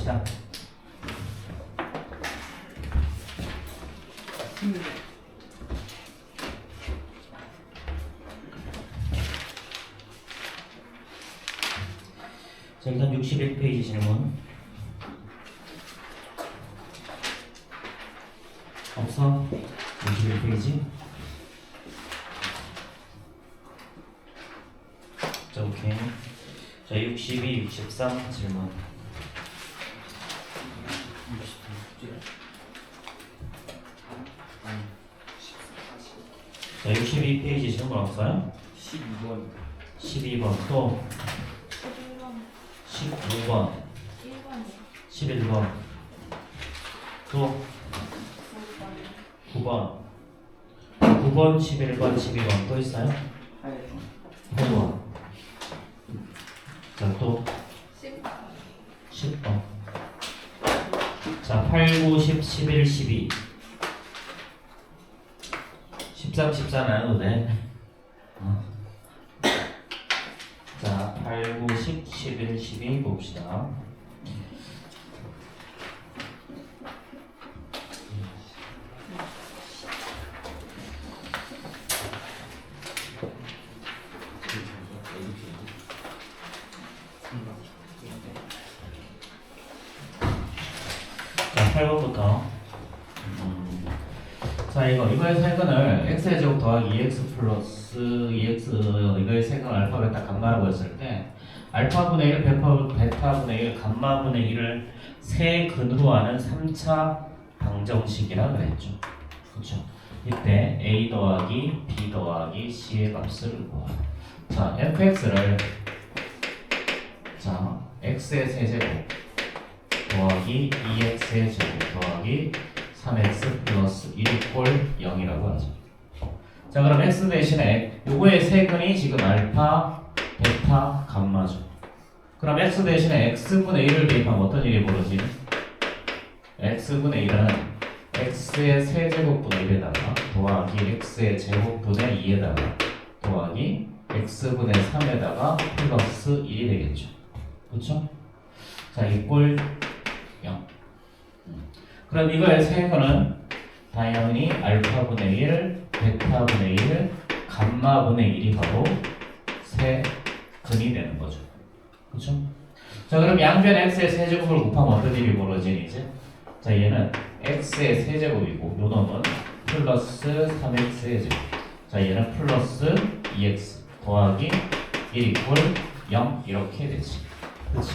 봅시다. 자, 일단 61페이지 질문. 없어? 61페이지. 자, 오케이. 자, 62, 63 질문. 자, 62페이지 질문 없어요? 12번 12번 또 19번 11번 또 9번 9번 11번 12번 또 있어요? 8번 자 또 10번 자 8, 9, 10, 11, 12 13, 14 나눠도 돼. 자, 8, 9, 10, 11, 12 봅시다. 자, 8번부터. 자, 이거의 세근을 x의 제곱 더하기 2x 플러스 2x 이거의 세근 알파 베타 감마라고 했을 때 알파분의 1, 베타분의 1, 감마분의 1을 세근으로 하는 3차 방정식이라 그랬죠. 그렇죠? 이때 a 더하기 b 더하기 c의 값을 구하. 자, fx를 자 x의 세제곱 더하기 2x의 제곱 더하기 3x 플러스 1 이퀄 0이라고 하죠. 자, 그럼 x 대신에 요거의 세근이 지금 알파, 베타, 감마죠. 그럼 x 대신에 x분의 1을 대입하면 어떤 일이 벌어지니? x분의 1은 x의 세제곱분의 1에다가 더하기 x의 제곱분의 2에다가 더하기 x분의 3에다가 플러스 1이 되겠죠. 그렇죠? 자, 이퀄 0. 그럼 이거의 세근은 당연히 알파분의 1, 베타분의 1, 감마분의 1이 바로 세근이 되는 거죠. 그렇죠? 자, 그럼 양변 x의 세제곱을 곱하면 어떤 일이 벌어지니 이제? 자, 얘는 x의 세제곱이고 요 놈은 플러스 3x의 제곱. 자, 얘는 플러스 2x 더하기 1 이퀄 0 이렇게 되지. 그렇지?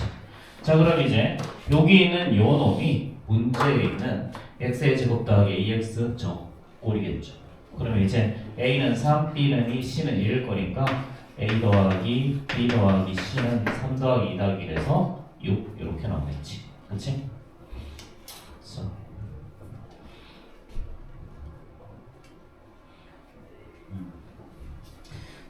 자, 그럼 이제 여기 있는 요 놈이 문제에 있는 x의 제곱 더하기 ax 저 꼴이겠죠. 그러면 이제 a는 3, b는 2, c는 1일 거니까 a 더하기 b 더하기 c는 3 더하기 2 더하기 1에서 6 이렇게 나오겠지. 그렇지?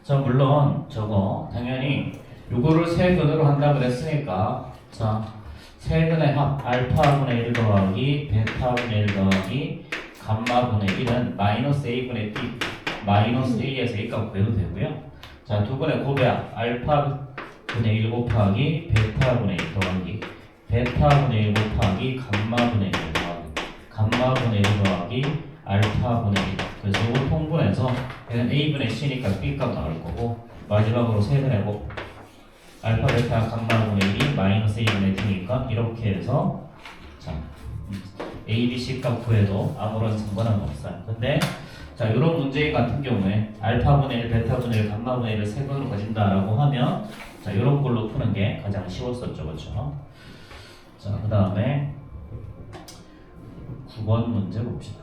자, 물론 저거 당연히 요거를 세근으로 한다 그랬으니까 자 세근의 합 알파분의 1 더하기 베타분의 1 더하기 감마분의 1은 마이너스 a분의 b 마이너스 a에서 a값 구해도 되고요. 자, 두 번의 곱약 알파분의 1 곱하기 베타분의 1 더하기 베타분의 1 곱하기 감마분의 1 더하기 감마분의 1 더하기 알파분의 1. 그래서 이걸 통분해서 얘는 a분의 c니까 b값 나올 거고 마지막으로 세근의 곱 알파 베타 감마분의 1이 마이너스 a분의 d니까 이렇게 해서 자 a, b, c 값 구해도 아무런 상관은 없어요. 근데 자 이런 문제 같은 경우에 알파분의 1, 베타분의 1, 감마분의 1을 세근으로 가진다라고 하면 자 이런 걸로 푸는 게 가장 쉬웠었죠. 그렇죠? 자, 그 다음에 9번 문제 봅시다.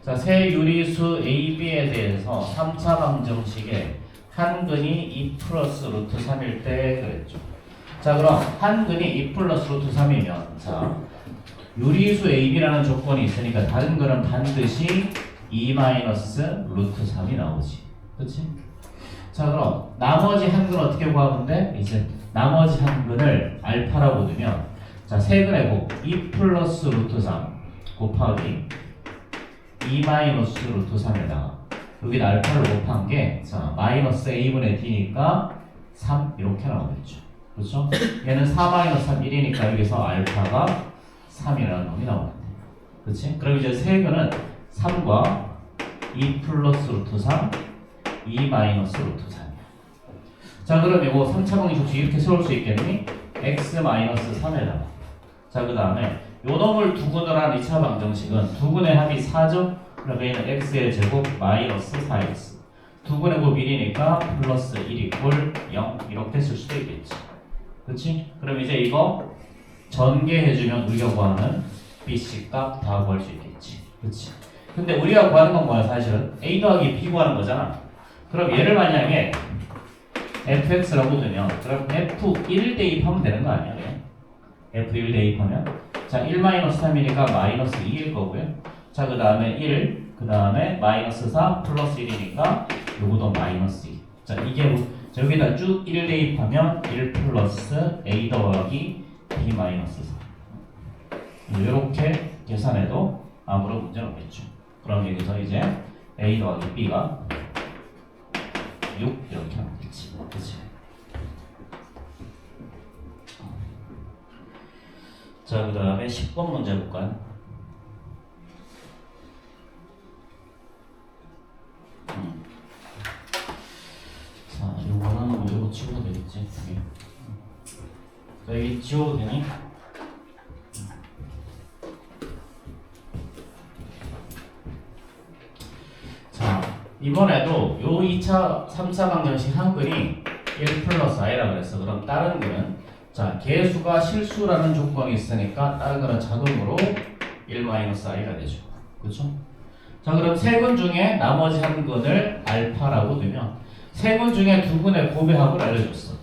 자, 세 유리수 A, B에 대해서 3차 방정식에 한근이 2 플러스 루트 3일 때 그랬죠. 자, 그럼 한근이 2 플러스 루트 3이면 자 유리수 A, B라는 조건이 있으니까 다른 거는 반드시 2 마이너스 루트 3이 나오지. 그렇지? 자, 그럼 나머지 한근 어떻게 구하면 돼? 이제 나머지 한근을 알파라고 두면 자, 세근의 곱 2 플러스 루트 3 곱하기 2 마이너스 루트 3에다가 여기 알파를 곱한 게 자, 마이너스 a분의 d니까 3 이렇게 나오겠죠. 그렇죠? 얘는 4-3 1이니까 여기서 알파가 3이라는 놈이 나오는데, 그렇지? 그럼 이제 세근은 3과 2 플러스 루트 3, 2 마이너스 루트 3이야. 자, 그럼 이거 3차 방정식 이렇게 세울 수 있겠니? x 마이너스 3에다가. 자, 그 다음에 요 놈을 두근을 한 2차 방정식은 두근의 합이 4죠? 그러면 얘는 x의 제곱 마이너스 4x. 두근의 곱 1이니까 플러스 1 이꼴 0 이렇게 쓸 수도 있겠지. 그렇지? 그럼 이제 이거 전개해주면 우리가 구하는 bc 값 다 구할 수 있겠지. 그렇지? 근데 우리가 구하는 건 뭐야? 사실은 a 더하기 b 구하는 거잖아. 그럼 얘를 만약에 fx라고 두면 그럼 f1 대입하면 되는 거 아니야? f1 대입하면 자 1-3이니까 마이너스 2일 거고요. 자 그 다음에 1, 그 다음에 마이너스 4 플러스 1이니까 요거도 마이너스 2. 자 이게 여기다 쭉 1 대입하면 1 플러스 a 더하기 b 마이너스 4. 이렇게 계산해도 아무런 문제는 없겠죠. 그럼 여기서 이제 a 더하기 b가 6 이렇게 하면 되지. 그치? 자, 그 다음에 10번 문제 볼까요? 자, 요거는 이거 지워도 되겠지? 여기. 자, 여기 지워도 되니? 자, 이번에도 요 2차, 3차 방정식 한 근이 1 플러스 i라 그랬어. 그럼 다른 근은 자, 개수가 실수라는 조건이 있으니까 다른 거는 자동으로 1-i가 되죠. 그렇죠? 자, 그럼 세 근 중에 나머지 한 근을 알파라고 두면 세 근 중에 두 근의 곱의 합을 알려줬어.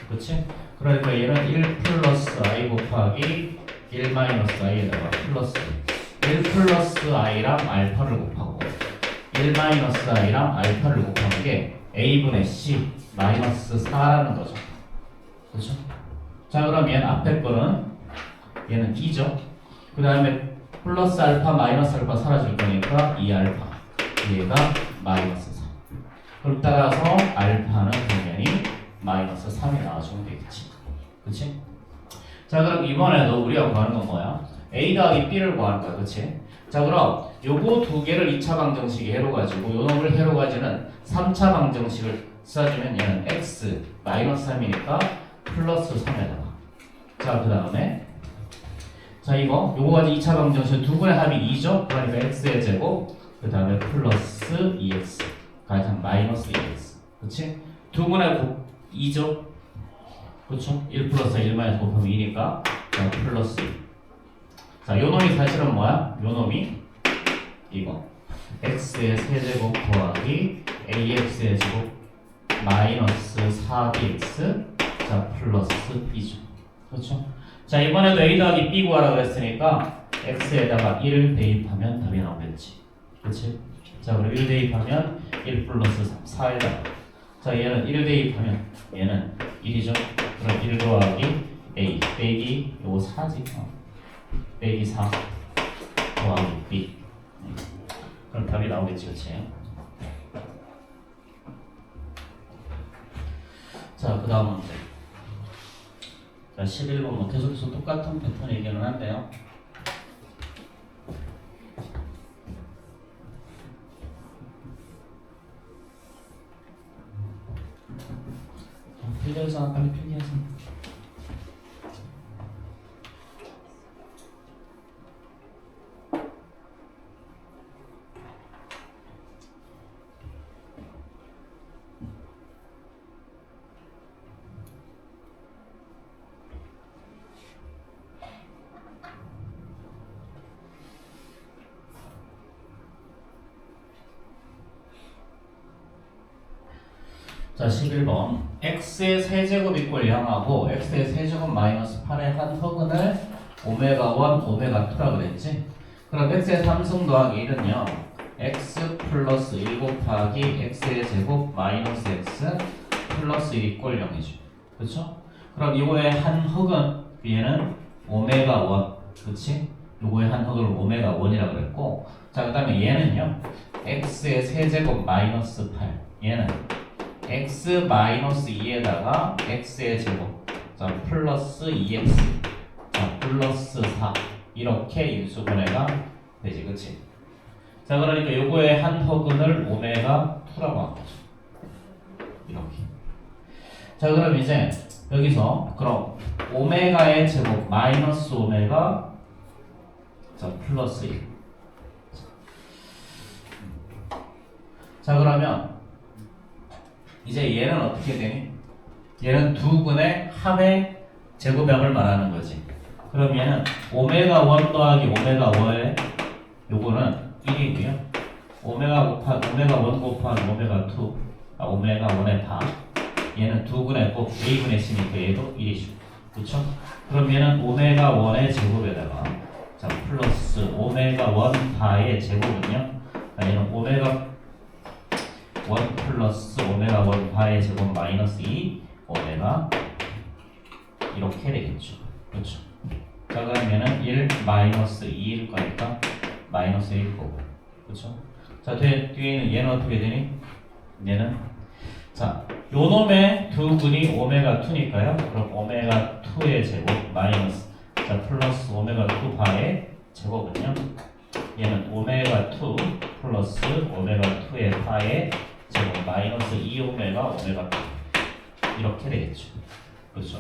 그렇지? 그러니까 얘는 1 플러스 i 곱하기 1-i에다가 플러스 1 플러스 i랑 알파를 곱하고 1-i랑 알파를 곱하는 게 a분의 c 마이너스 4라는 거죠. 그렇죠? 자, 그럼 얘는 앞에 거는 얘는 2죠. 그 다음에 플러스 알파 마이너스 알파 사라질 거니까 2알파 얘가 마이너스 3. 그럼 따라서 알파는 당연히 마이너스 3이 나와주면 되겠지. 그치? 자, 그럼 이번에도 우리가 구하는 건 뭐야? a 더하기 b를 구하는 거야. 그치? 자, 그럼 요거 두 개를 2차 방정식에 해로가지고 요 놈을 해로가지는 3차 방정식을 써주면 얘는 x 마이너스 3이니까 플러스 3에다가 자, 그 다음에 자 이거 요거 가지고 2차 방정식 두 분의 합이 2죠? 그러니까 x의 제곱 그 다음에 플러스 2x 가장 마이너스 2x 그치? 두 분의 곱 2죠? 그쵸? 1 플러스 1 마이너스 곱하면 2니까 자, 플러스 2. 자, 요 놈이 사실은 뭐야? 요 놈이 이거 x의 세제곱 더하기 ax의 제곱 마이너스 4bx 자 플러스 2죠. 그렇죠? 자 이번에도 a 더하기 b 구하라 그랬으니까 x에다가 1 대입하면 답이 나오겠지. 그렇지? 자 그럼 1 대입하면 1 플러스 3 4에다가 자 얘는 1 대입하면 얘는 1이죠. 그럼 1 더하기 a 빼기 요거 4지. 빼기 4 더하기 b 그럼 답이 나오겠지. 그렇지? 자 그 다음 문제 자 11번 뭐 계속해서 똑같은 패턴 얘기는 한데요. 필기해서 빨리 필기해서 자 11번 x의 세제곱 이꼴 0하고 x의 세제곱 마이너스 8의 한 허근을 오메가 1, 오메가 2라 그랬지? 그럼 x의 3승 더하기 1은요 x 플러스 1 곱하기 x의 제곱 마이너스 x 플러스 1 이꼴 0이죠. 그쵸? 그럼 이거의 한 흑은 얘는 오메가 1 그치? 요거의 한 흑을 오메가 1이라 그랬고 자 그 다음에 얘는요 x의 세제곱 마이너스 8 얘는 x 마이너스 2에다가 x의 제곱 자 플러스 2x 자 플러스 4 이렇게 인수분해가 되지 그치? 자 그러니까 요거의 한 허근을 오메가 2라고 한 거죠. 이렇게. 자 그럼 이제 여기서 그럼 오메가의 제곱 마이너스 오메가 자 플러스 1. 자 그러면 이제 얘는 어떻게 되니? 얘는 두 근의 합의 제곱양을 말하는 거지. 그럼 얘는 오메가 1 더하기 오메가 5의 요거는 1이고요. 오메가 1 곱하기 오메가 2 오메가 1의 바 얘는 두 근의 곱 A분의 C니까 얘도 1이죠. 그쵸? 그럼 얘는 오메가 1의 제곱에다가 자 플러스 오메가 1 바의 제곱은요. 얘는 오메가 1 플러스 오메가 1 바의 제곱 마이너스 2 오메가 이렇게 되겠죠. 그렇죠? 자 그러면은 1 마이너스 2일 거니까 마이너스 1 거고. 그렇죠? 자 뒤에 있는 얘는 어떻게 되니? 얘는 자 요놈의 두 근이 오메가 2니까요. 그럼 오메가 2의 제곱 마이너스 자 플러스 오메가 2 바의 제곱은요. 얘는 오메가 2 플러스 오메가 2의 파의 제곱 마이너스 2오메가 오메가 2 이렇게 되겠죠. 그렇죠?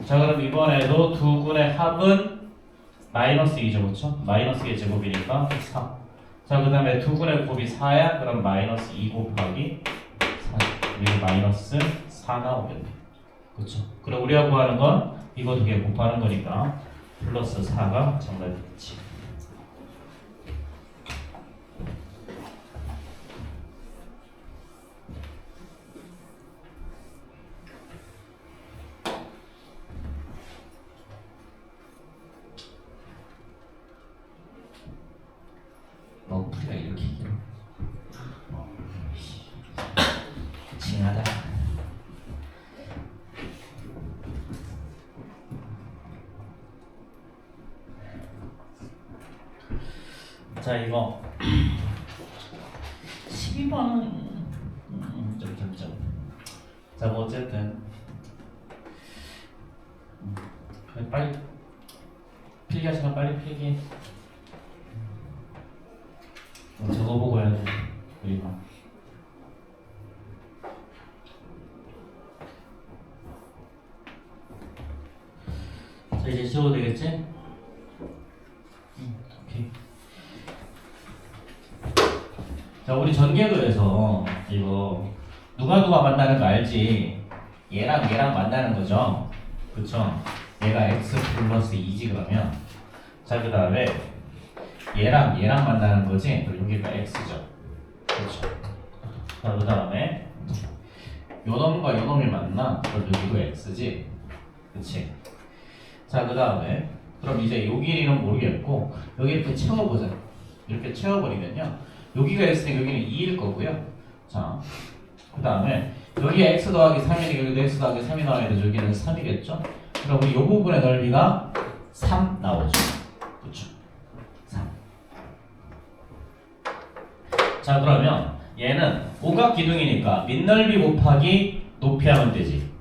자 그럼 이번에도 두 근의 합은 마이너스 2죠. 그렇죠? 마이너스 2의 제곱이니까 4. 자 그 다음에 두 근의 곱이 4야. 그럼 마이너스 2 곱하기 4 여기 마이너스 4 나오겠네. 그렇죠? 그럼 우리가 구하는 건 이거 두 개 곱하는 거니까 플러스 4가 정답이겠지. 풀이가 이렇게 길어. 징하다. 자 이거 12번은 좀. 자 뭐 어쨌든 빨리 필기하시면 빨리 필기. 적어보고 해야 돼. 우리가. 자 이제 적어도 되겠지? 오케이. 자 우리 전개도에서 이거 누가 만나는 거 알지? 얘랑 만나는 거죠. 그쵸? 얘가 x 플러스 2지 그러면 자 그 다음에 얘랑 만나는 거지. 그리고 여기가 x죠. 그렇죠. 자, 그 다음에 요놈과 요놈이 만나. 그럼 여기도 x지. 그치? 자, 그 다음에 그럼 이제 요 길이는 모르겠고 여기 이렇게 채워보자. 이렇게 채워버리면요. 여기가 x니까 여기는 2일 거고요. 자, 그 다음에 여기에 x 더하기 3이니까 여기도 x 더하기 3이 나와야 되죠. 여기는 3이겠죠? 그럼 우리 요 부분의 넓이가 3 나오죠. 그렇죠? 자 그러면 얘는 오각기둥이니까 밑넓이 곱하기 높이 하면 되지.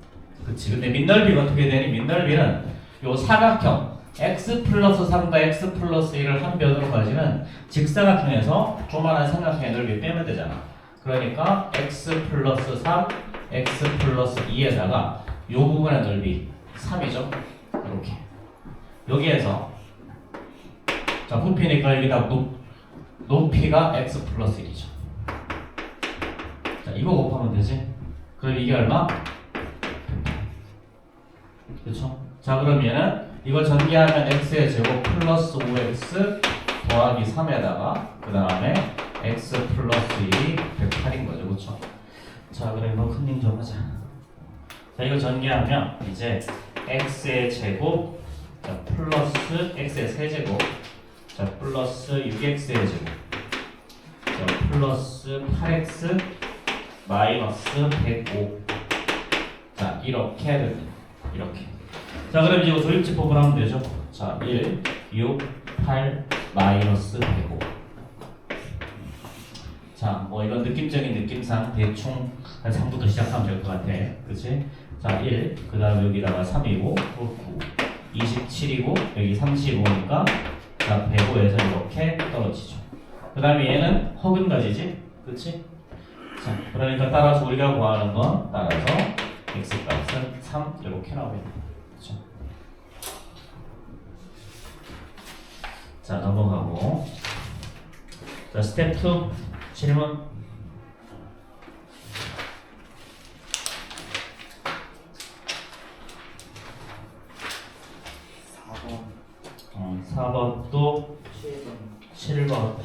그치? 근데 밑넓이가 어떻게 되니? 밑넓이는 요 사각형 x 플러스 3과 x 플러스 1을 한 변으로 가지는 직사각형에서 조만한 삼각형의 넓이 빼면 되잖아. 그러니까 x 플러스 3, x 플러스 2에다가 요 부분의 넓이 3이죠. 이렇게 여기에서 자 부피니까 여기다 높이가 x 플러스 1이죠. 자, 이거 곱하면 되지. 그럼 이게 얼마? 그렇죠? 자, 그럼 얘는 이거 전개하면 x의 제곱 플러스 5x 더하기 3에다가 그 다음에 x 플러스 1이 108인 거죠. 그렇죠? 자, 그럼 이거 큰림 좀 하자. 자, 이거 전개하면 이제 x의 제곱 자, 플러스 x의 세제곱 자 플러스 6x의 제곱 자 플러스 8x 마이너스 105 자 이렇게 됩니다. 이렇게 자 그럼 이제 조립지법을 하면 되죠. 자 1, 6, 8, 마이너스 105 자, 뭐 이건 느낌적인 느낌상 대충 한 3부터 시작하면 될 것 같아. 그치? 자, 1, 그 다음 여기다가 3이고, 9, 27이고, 여기 35니까, 자, 105에서 이렇게 떨어지죠. 그 다음에 얘는 허근가지지? 그치? 자, 그러니까 따라서 우리가 구하는 건, 따라서 x값은 3, 이렇게 나오겠네. 그쵸? 자, 넘어가고. 자, 스텝 2, 질문. 4번 또 7번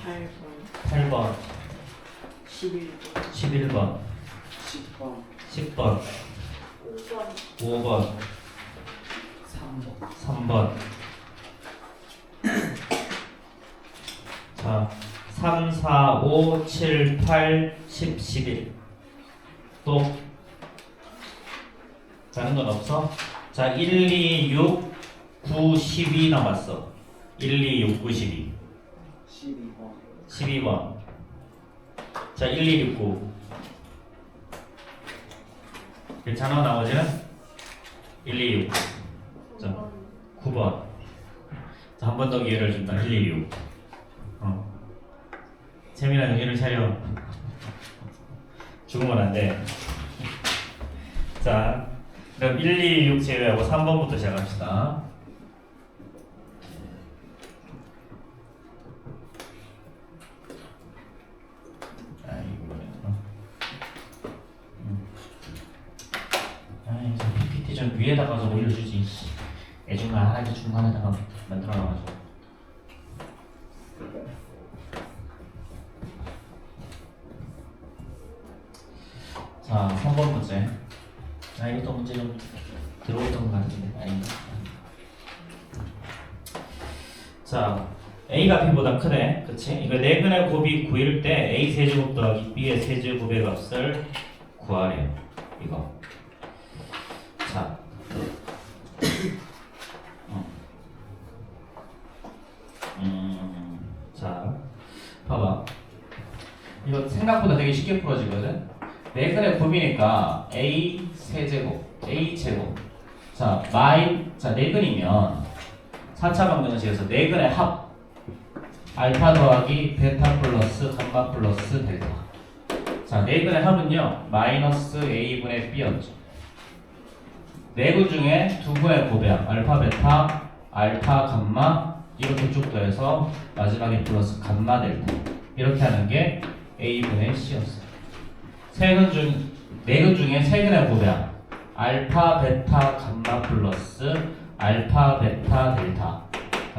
8번 11번 10번 5번 3번 자 3, 4, 5, 7, 8, 10, 11 또 다른 건 없어? 자 1, 2, 6, 9, 12 남았어 1, 2, 6, 9, 12 12번 자 1, 2, 6, 9 괜찮아 나머지는? 1, 2, 6 자 9번 자 한 번 더 기회를 준다 1, 2, 6 재민아 정신을 차려 죽으면 안돼 자 그럼 1, 2, 6 제외하고 3번부터 시작합시다 아이 저 PPT 좀 위에다가 좀 올려주지 애중간 하나씩 중간에다가 만들어놔가지고 자 3번 문제 이것도 문제 좀 들어오던 것 같은데 아닌가? 자 A가 B보다 크네 그치? 이거 네근의 곱이 9일 때 A 세제곱 더하기 B의 세제곱의 값을 구하래요 이거 자 자 봐봐 이거 생각보다 되게 쉽게 풀어지거든 네근의 곱이니까 A 세제곱 A 제곱 자 네근이면 4차 방정식에서 네근의 합 알파 더하기 베타 플러스 감마 플러스 델타 자 네근의 합은요 마이너스 A분의 B였죠 네근 중에 두 분의 곱이야 알파 베타 알파 감마 이렇게 쭉 더해서 마지막에 플러스 감마 델타 이렇게 하는 게 A분의 C였어 네근 중에 세 근의 곱이야 알파 베타 감마 플러스 알파 베타 델타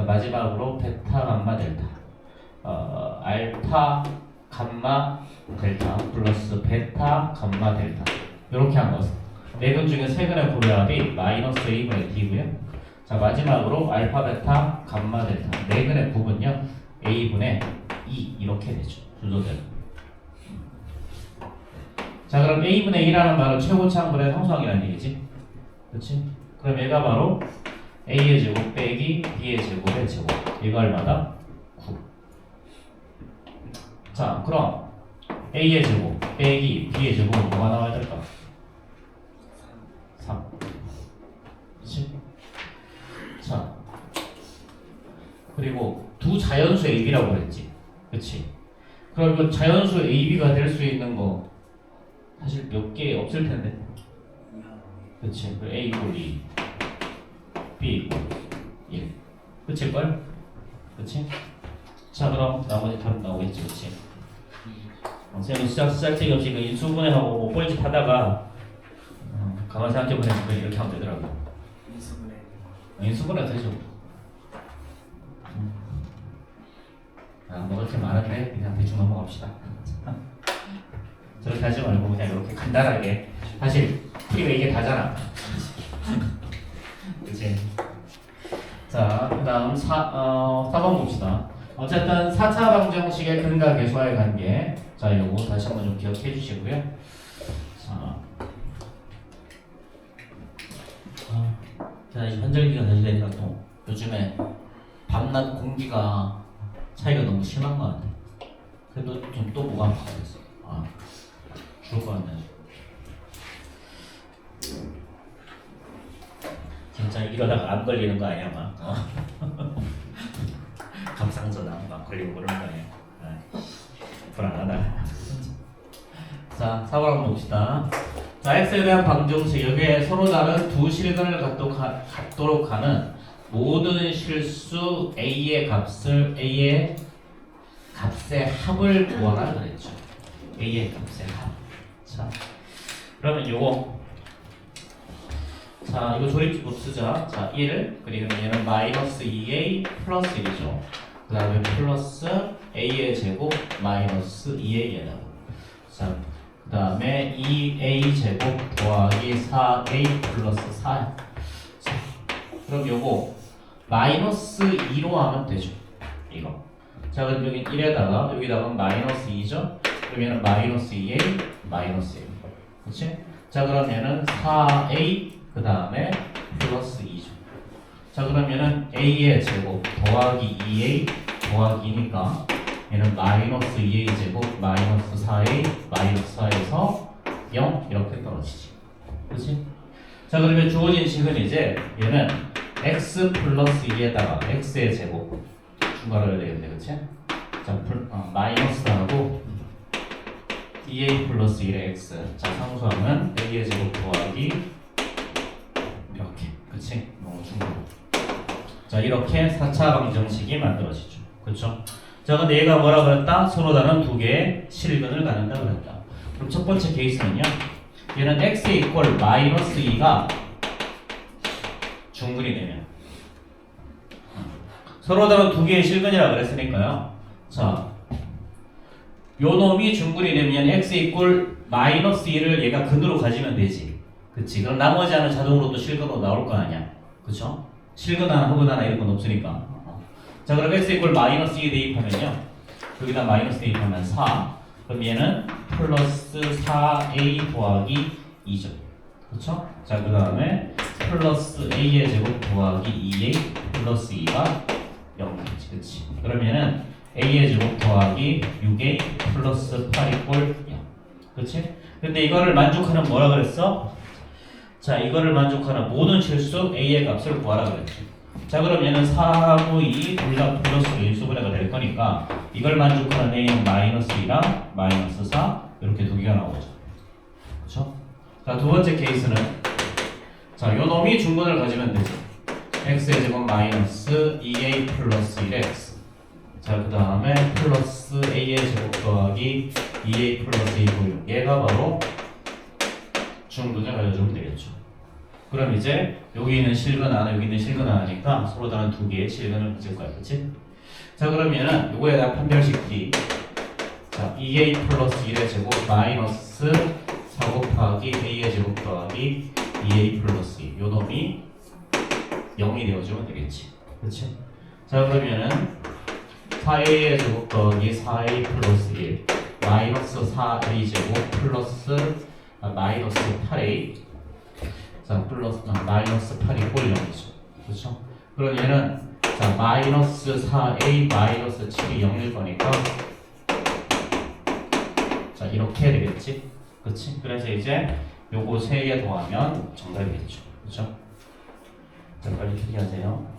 마지막으로 베타 감마 델타 알파 감마 델타 플러스 베타 감마 델타 이렇게 한 것은 네근 중에 세 근의 곱의 합이 마이너스 A분의 D고요 자 마지막으로 알파 베타 감마 델타 네근의 곱은요 A분의 E 이렇게 되죠 순서대로 자 그럼 A분의 1이라는 말은 최고차항분의 상수항이라는 얘기지 그렇지? 그럼 얘가 바로 A의 제곱 빼기 B의 제곱의 제곱 얘가 얼마다? 9 자 그럼 A의 제곱 빼기 B의 제곱은 뭐가 나와야 될까? 3 그렇지? 자 그리고 두 자연수 AB라고 그랬지 그렇지? 그럼 이거 자연수 AB가 될 수 있는 거 사실 몇 개 없을 텐데 그치? A 이꼴 2 B 이꼴 1 그칠걸? 그치? 자 그럼 나머지 답 나오겠지 그치? 선생님 시작되기 없이 그 인수분해하고 뭐 뻘짓 하다가 가만 생각해보니까 이렇게 하면 되더라고 인수분해 되죠 먹을 게 많은데 그냥 대충 넘어갑시다 저렇게 하지 말고 그냥 이렇게 간단하게 사실 풀이가 이게 다잖아 그치? 자 그 다음 4번 봅시다 어쨌든 4차 방정식의 근과 계수와의 관계 자 이거 다시 한번 좀 기억해 주시고요 자 이 환절기가 다시 되니까 또 요즘에 밤낮 공기가 차이가 너무 심한 것 같아 그래도 좀 또 뭐가 아팠어. 아, 죽을 것 같네. 진짜 이러다가 안 걸리는 거 아니야, 막. 감상전화 막 걸리고 그런 거 아니야. 아, 불안하다. 자, 4번 한번 봅시다. 자, x에 대한 방정식. 여기에 서로 다른 두 실근을 갖도록 하는 모든 실수 a의 값의 합을 구하라 그랬죠. a의 값의 합. 자, 그러면 요거. 자, 이거 조립법 쓰자. 자, 1, 그리고 얘는 마이너스 2a 플러스 1이죠. 그 다음에 플러스 a의 제곱 마이너스 2a에다가. 자, 그 다음에 2a 제곱 더하기 4a 플러스 4. 자, 그럼 요거 마이너스 2로 하면 되죠. 이거. 자, 그럼 여기 1에다가 여기다가 마이너스 2죠. 그럼 얘는 마이너스 2a 마이너스 1. 그렇지? 자, 그럼 얘는 4a 그 다음에 플러스 2죠. 자, 그러면은 a의 제곱 더하기 2a 더하기니까 얘는 마이너스 2a 제곱 마이너스 4a 마이너스 4에서 0 이렇게 떨어지지. 그렇지? 자, 그러면 주어진 식은 이제 얘는 x 플러스 2에다가 x의 제곱 추가를 해야 되겠네. 그렇지? 자, 마이너스하고 2a 플러스 1의 x. 자, 상수하면 a의 제곱 더하기 이렇게. 그치? 너무 중요해. 자, 이렇게 4차 방정식이 만들어지죠. 그쵸? 자, 근데 얘가 뭐라 그랬다? 서로 다른 두 개의 실근을 갖는다 그랬다. 그럼 첫 번째 케이스는요. 얘는 x 이퀄 마이너스 2가 중근이 되면 서로 다른 두 개의 실근이라 그랬으니까요. 자, 요 놈이 중근이 되면 x 이퀄 마이너스 2를 얘가 근으로 가지면 되지. 그치? 그럼 나머지 하나 자동으로 또 실근으로 나올 거 아니야. 그쵸? 실근 하나, 허근 하나 이런 건 없으니까. 자, 그럼 x 이퀄 마이너스 2 대입하면요. 여기다 마이너스 대입하면 4. 그럼 얘는 플러스 4a 더하기 2죠. 그쵸? 자, 그 다음에 플러스 a의 제곱 더하기 2a 플러스 2가 0이지. 그치? 그러면은 a의 제곱 더하기 6a 플러스 8 이퀄 0. 그치? 근데 이거를 만족하는 뭐라 그랬어? 자, 이거를 만족하는 모든 실수 a의 값을 구하라 그랬지. 자, 그럼 얘는 4하고 2 둘 다 플러스 인수분해가 될 거니까 이걸 만족하는 a는 마이너스 2랑 마이너스 4 이렇게 두 개가 나오죠. 그렇죠? 자, 두 번째 케이스는 자, 요 놈이 중근을 가지면 되죠. x의 제곱 마이너스 2a 플러스 1x. 자, 그 다음에 플러스 a의 제곱 더하기 2a 플러스 2 고요. 얘가 바로 중근을 가져주면 되겠죠. 그럼 이제 여기 있는 실근 하나, 여기 있는 실근 하나니까 서로 다른 두 개의 실근을 가질 거야, 그렇지? 자, 그러면은 요거에 대한 판별식 D. 자, 2a 플러스 1의 제곱 마이너스 4 곱하기 a의 제곱 더하기 2a 플러스 2. 요 놈이 0이 되어주면 되겠지, 그렇지? 자, 그러면은 4a의 제곱 더하기 4a 플러스 1 마이너스 4a 제곱 플러스 마이너스 8a. 자, 플러스 마이너스 8이 꼴 0이죠. 그렇죠? 그럼 얘는 자, 마이너스 4a 마이너스 7이 0일 거니까 자, 이렇게 되겠지? 그렇지? 그래서 이제 요거 세 개 더하면 정답이겠죠. 그렇죠? 자, 빨리 필기하세요.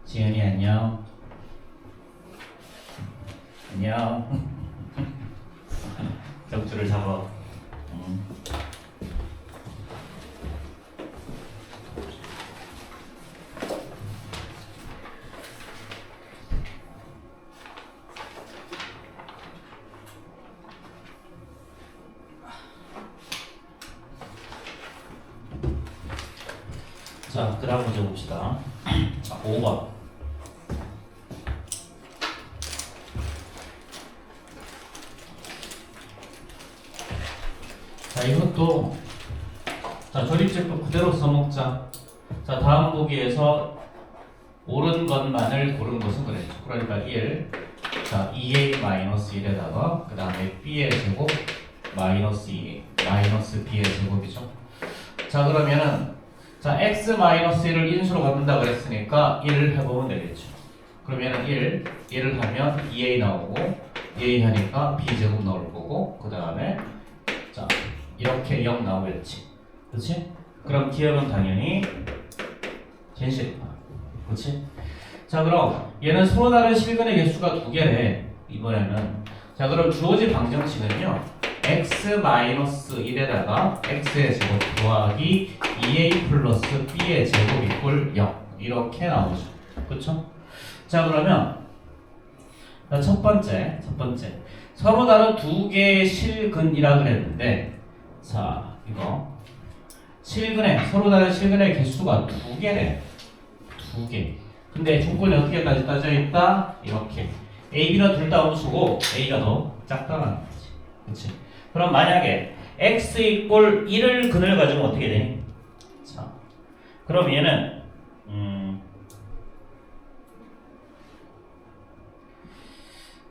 지연이 안녕. 안녕. 적주를 잡아. 자, 그 다음 문제 봅시다. 자, 5번. 자, 이것도 자, 조립제법 그대로 써먹자. 자, 다음 보기에서 옳은 것만을 고른 것은 그랬죠. 그러니까 1. 자, 2a-1에다가 그 다음에 b의 제곱 마이너스 2a 마이너스 b의 제곱이죠. 자, 그러면은 자, x-1을 인수로 갖는다 그랬으니까 1을 해보면 되겠죠. 그러면은 1을 하면 2a 나오고 2a 하니까 b제곱 나올 거고 그 다음에 자, 이렇게 0 나오겠지. 그렇지? 그럼 기억은 당연히 진실이다. 그렇지? 자, 그럼 얘는 서로 다른 실근의 개수가 두 개래. 이번에는 자, 그럼 주어진 방정식은요. x-1에다가 x의 제곱 더하기 2a 플러스 b의 제곱 이꼴 0 이렇게 나오죠. 그렇죠? 자, 그러면 자, 첫 번째 서로 다른 두 개의 실근이라 그랬는데 자, 이거 서로 다른 실근의 개수가 두 개래. 두 개. 근데 조건이 어떻게까지 따져 있다? 이렇게. A, B는 둘 다 음수고 A가 더 작다라는 거지. 그치? 그럼 만약에 x 이꼴 1을 근을 가지면 어떻게 되니? 자, 그럼 얘는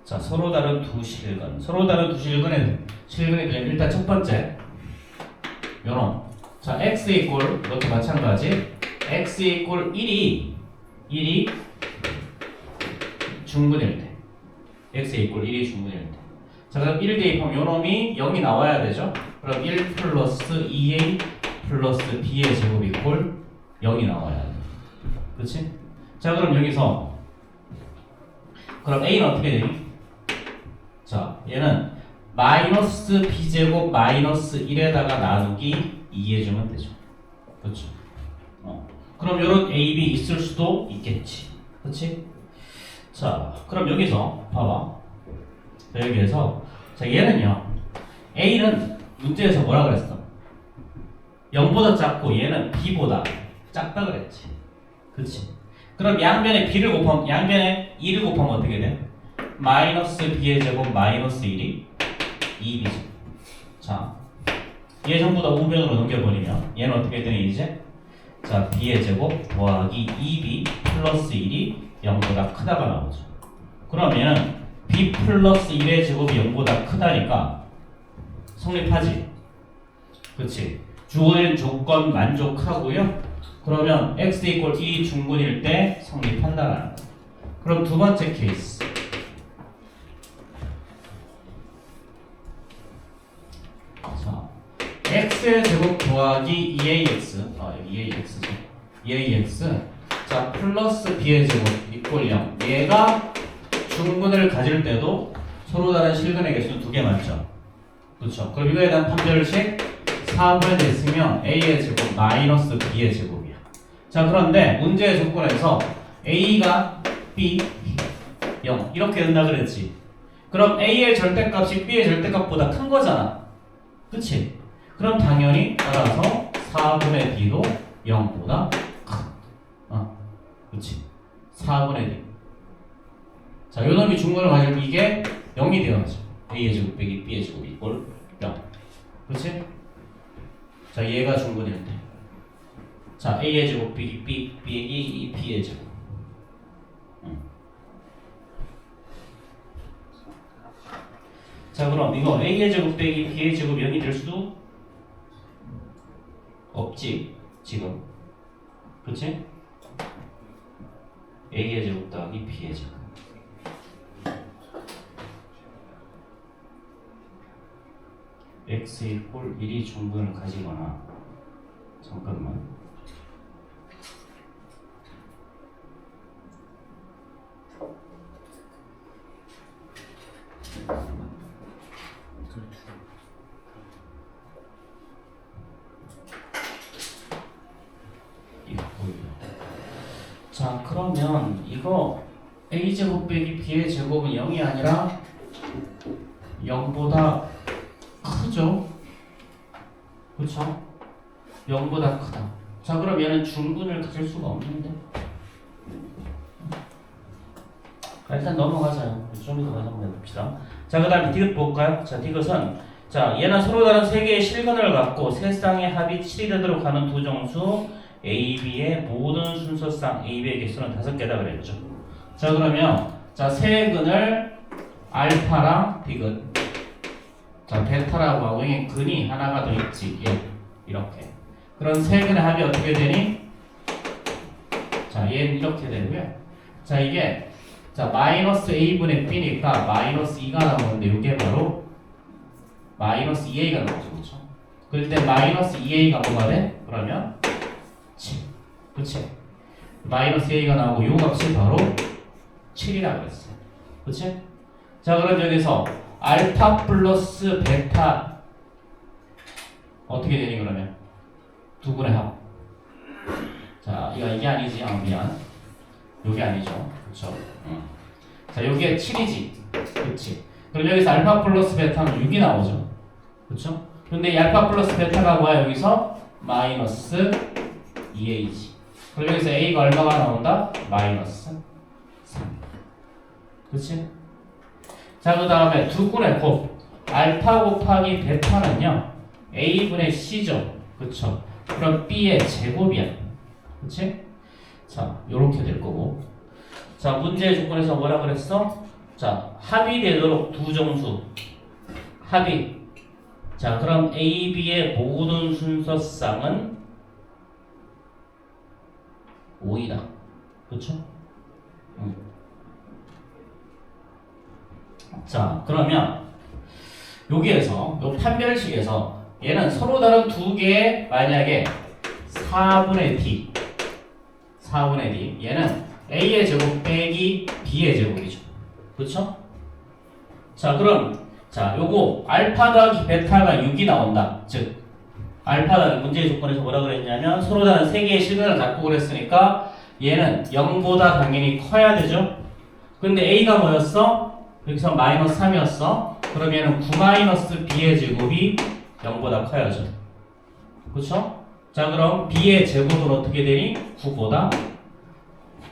자, 서로 다른 두 실근. 서로 다른 두 실근의 그냥 일단 첫 번째 요런. 자, x 이꼴 이것도 마찬가지. x 이꼴 1이 중근일 때. x 이꼴 1이 중근일 때. 자, 그럼 1 대입하면 요놈이 0이 나와야 되죠? 그럼 1 플러스 2a 플러스 b의 제곱 이꼴 0이 나와야 돼. 그렇지? 자, 그럼 여기서 그럼 a는 어떻게 되니? 자, 얘는 마이너스 b제곱 마이너스 1에다가 나누기 2 해주면 되죠. 그렇죠? 그럼 요런 a, b 있을 수도 있겠지. 그렇지? 자, 그럼 여기서 봐봐. 자, 여기에서 자, 얘는요. A는 문제에서 뭐라 그랬어? 0보다 작고 얘는 B보다 작다 그랬지. 그렇지? 그럼 양변에 B를 곱하면 양변에 2를 곱하면 어떻게 돼? 마이너스 B의 제곱 마이너스 1이 2B죠. 자, 얘 전부 다 우변으로 넘겨버리면 얘는 어떻게 되니 이제? 자, B의 제곱 더하기 2B 플러스 1이 0보다 크다가 나오죠. 그럼 얘는 B 플러스 1의 제곱이 0보다 크다니까 성립하지. 그치? 주어진 조건 만족하고요. 그러면 x 이꼴 2 중근일 때 성립한다라는 거. 그럼 두 번째 케이스. 자, x의 제곱 더하기 2ax 여기 2ax죠. 2ax 자, 플러스 b의 제곱 이꼴 0. 얘가 중근을 가질 때도 서로 다른 실근의 개수는 두 개 맞죠? 그렇죠? 그럼 이거에 대한 판별식 4분의 됐으면 a의 제곱 마이너스 b의 제곱이야. 자, 그런데 문제의 조건에서 a가 b 0 이렇게 된다 그랬지. 그럼 a의 절대값이 b의 절대값보다 큰 거잖아. 그치? 그럼 당연히 따라서 4분의 b도 0보다 큰. 그치? 4분의 b. 자, 요 놈이 중근을 가지고 이게 0이 되어야죠. a의 제곱 빼기 b의 제곱 이꼴 0. 그렇지? 자, 얘가 중근일 때. 자, a의 제곱 빼기 b 빼기 b의 제곱. 자, 그럼 이거 a의 제곱 빼기 b의 제곱 0이 될 수도 없지, 지금. 그렇지? a의 제곱 더하기 b의 제곱. x 이꼴 1이 중근을 가지거나 잠깐만 자, 그러면 이거 a제곱 빼기 b의 제곱은 0이 아니라 0보다 크죠? 그렇죠? 0보다 크다. 자, 그럼 얘는 중근을 가질 수가 없는데. 일단 넘어가자요. 좀 이따 가서 한번 해봅시다. 자, 그 다음에 디귿 볼까요? 자, 디귿은 자, 얘는 서로 다른 세 개의 실근을 갖고 세쌍의 합이 7이 되도록 하는 두 정수 A, B의 모든 순서쌍 A, B의 개수는 5개다 그랬죠. 자, 그러면 자, 세 근을 알파랑 디귿, 자, 베타라고 하고 이 근이 하나가 더 있지. 예, 이렇게. 그럼 세 근의 합이 어떻게 되니? 자, 얘는 이렇게 되고요. 자, 이게 자, 마이너스 a분의 b니까 마이너스 2가 나오는데 이게 바로 마이너스 2a가 나오죠. 그렇죠? 그럴 때 마이너스 2a가 뭐가 돼? 그러면 7. 그치? 마이너스 2a가 나오고 요 값이 바로 7이라고 했어요. 그치? 자, 그럼 여기서 알파 플러스 베타 어떻게 되니 그러면? 두 분의 합. 자, 이게 아니지. 미안. 요게 아니죠. 그쵸? 자, 여기에 7이지. 그치? 그럼 여기서 알파 플러스 베타는 6이 나오죠. 그쵸? 근데 이 알파 플러스 베타가 뭐야? 여기서 마이너스 2a지. 그럼 여기서 a가 얼마가 나온다? 마이너스 3. 그치? 자, 그 다음에 두 분의 곱. 알파 곱하기 베타는요, a분의 c죠. 그쵸? 그럼 b의 제곱이야. 그치? 자, 요렇게 될 거고. 자, 문제의 조건에서 뭐라 그랬어? 자, 합이 되도록 두 정수. 합이. 자, 그럼 A, B의 모든 순서쌍은 5이다. 그렇죠? 자, 그러면 여기에서 요 판별식에서 얘는 서로 다른 두 개의 만약에 4분의 D 4분의 D 얘는 A의 제곱 빼기 B의 제곱이죠. 그렇죠? 자, 그럼 자, 요거 알파 더하기 베타가 6이 나온다. 즉 알파 더하기 문제의 조건에서 뭐라 그랬냐면 서로 다른 세 개의 실근을 갖고 그랬으니까 얘는 0보다 당연히 커야 되죠. 근데 A가 뭐였어? 여기서 마이너스 3이었어. 그럼 얘는 9 마이너스 B의 제곱이 0보다 커야죠. 그렇죠? 자, 그럼 B의 제곱은 어떻게 되니? 9보다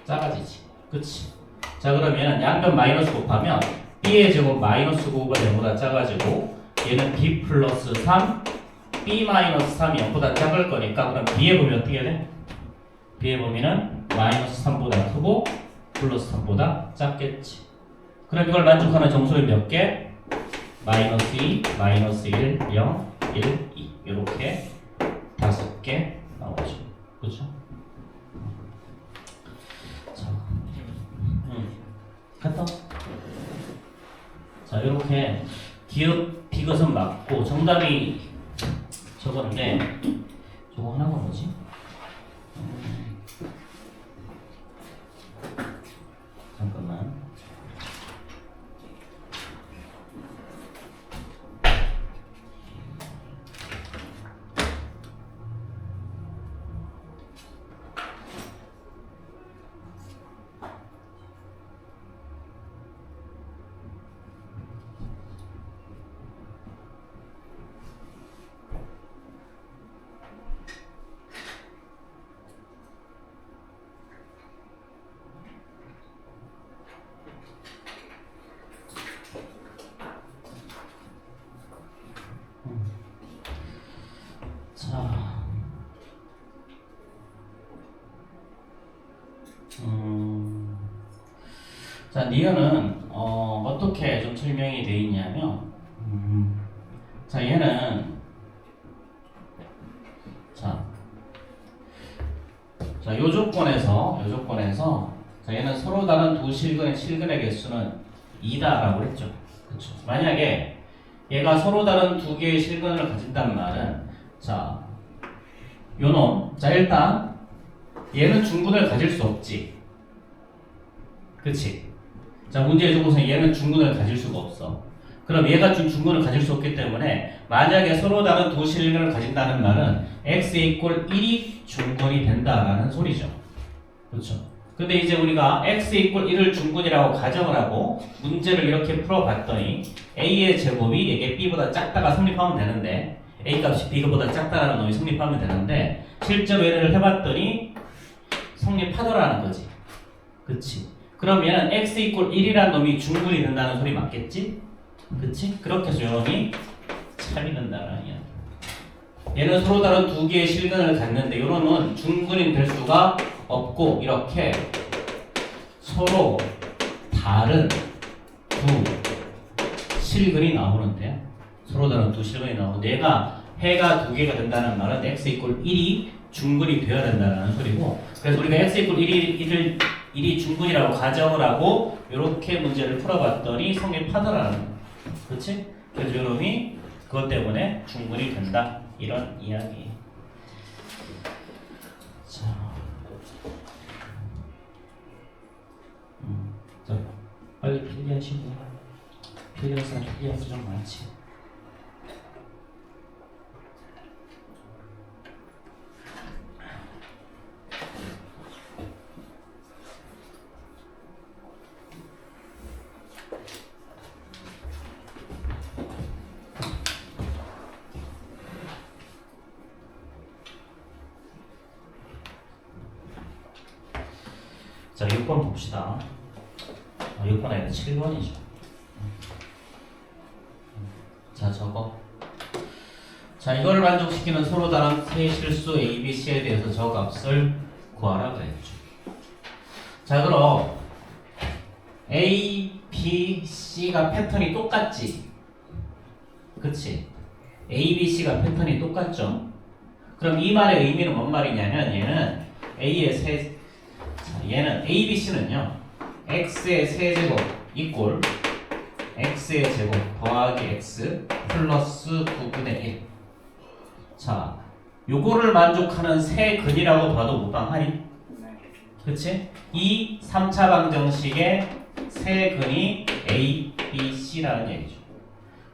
작아지지. 그치? 자, 그러면 양변 마이너스 곱하면 B의 제곱 마이너스 9가 0보다 작아지고 얘는 B 플러스 3, B 마이너스 3이 0보다 작을 거니까 그럼 B의 범위 어떻게 돼? B의 범위는 마이너스 3보다 크고 플러스 3보다 작겠지. 그럼 이걸 만족하는 정수는 몇 개? 마이너스 2, 마이너스 1, 0, 1, 2 이렇게 5개 나오죠. 그렇죠? 자, 갔다. 자, 이렇게 기업 디귿은 맞고 정답이 저건데 저거 하나가 뭐지? 잠깐만. 자, 니은은 어떻게 좀 설명이 되어 있냐면, 자, 얘는 요 조건에서 자, 얘는 서로 다른 두 실근의 개수는 2다라고 했죠. 그렇죠? 만약에 얘가 서로 다른 두 개의 실근을 가진다는 말은 자, 요놈. 자, 일단 얘는 중근을 가질 수 없지. 그치? 자, 문제의 조건에서 얘는 중근을 가질 수가 없어. 그럼 얘가 중근을 가질 수 없기 때문에 만약에 서로 다른 두 실근을 가진다는 말은 x 이퀄 1이 중근이 된다라는 소리죠. 그렇죠? 근데 이제 우리가 x 이퀄 1을 중근이라고 가정을 하고 문제를 이렇게 풀어봤더니 a의 제곱이 이게 b보다 작다가 성립하면 되는데 A 값이 B보다 작다라는 놈이 성립하면 되는데 실제로 얘를 해봤더니 성립하더라는 거지. 그치? 그럼 얘는 x 이퀄 1이라는 놈이 중분이 된다는 소리 맞겠지? 그치? 그렇게 해서 이 놈이 참이 된다는 이야. 얘는 서로 다른 두 개의 실근을 갖는데 이 놈은 중분이 될 수가 없고 이렇게 서로 다른 두 실근이 나오는데요. 서로 다른 두 실근이 나오는데 얘가 해가 두 개가 된다는 말은 x 이퀄 1이 중분이 되어야 된다는 소리고 그래서 우리가 x 이퀄 1이 중분이라고 가정을 하고 이렇게 문제를 풀어봤더니 성립하더라는 거야. 그렇지? 그래서 이놈이 그것 때문에 중분이 된다 이런 이야기. 자, 자 빨리 필기하시고 필기할 사람 필기할 수 좀 많지. 자, 6번 봅시다. 6번 아니라 7번이죠. 자, 저거. 자, 이거를 만족시키는 서로 다른 세 실수 A, B, C에 대해서 저 값을 구하라 그랬죠. 자, 그럼 A, B, C가 패턴이 똑같지? 그치? A, B, C가 패턴이 똑같죠? 그럼 이 말의 의미는 뭔 말이냐면 얘는 A의 얘는 A, B, C는요 X의 세제곱 이꼴 X의 제곱 더하기 X 플러스 9분의 1. 자, 요거를 만족하는 세 근이라고 봐도 무방하니? 그치? 이 3차 방정식의 세 근이 A, B, C라는 얘기죠.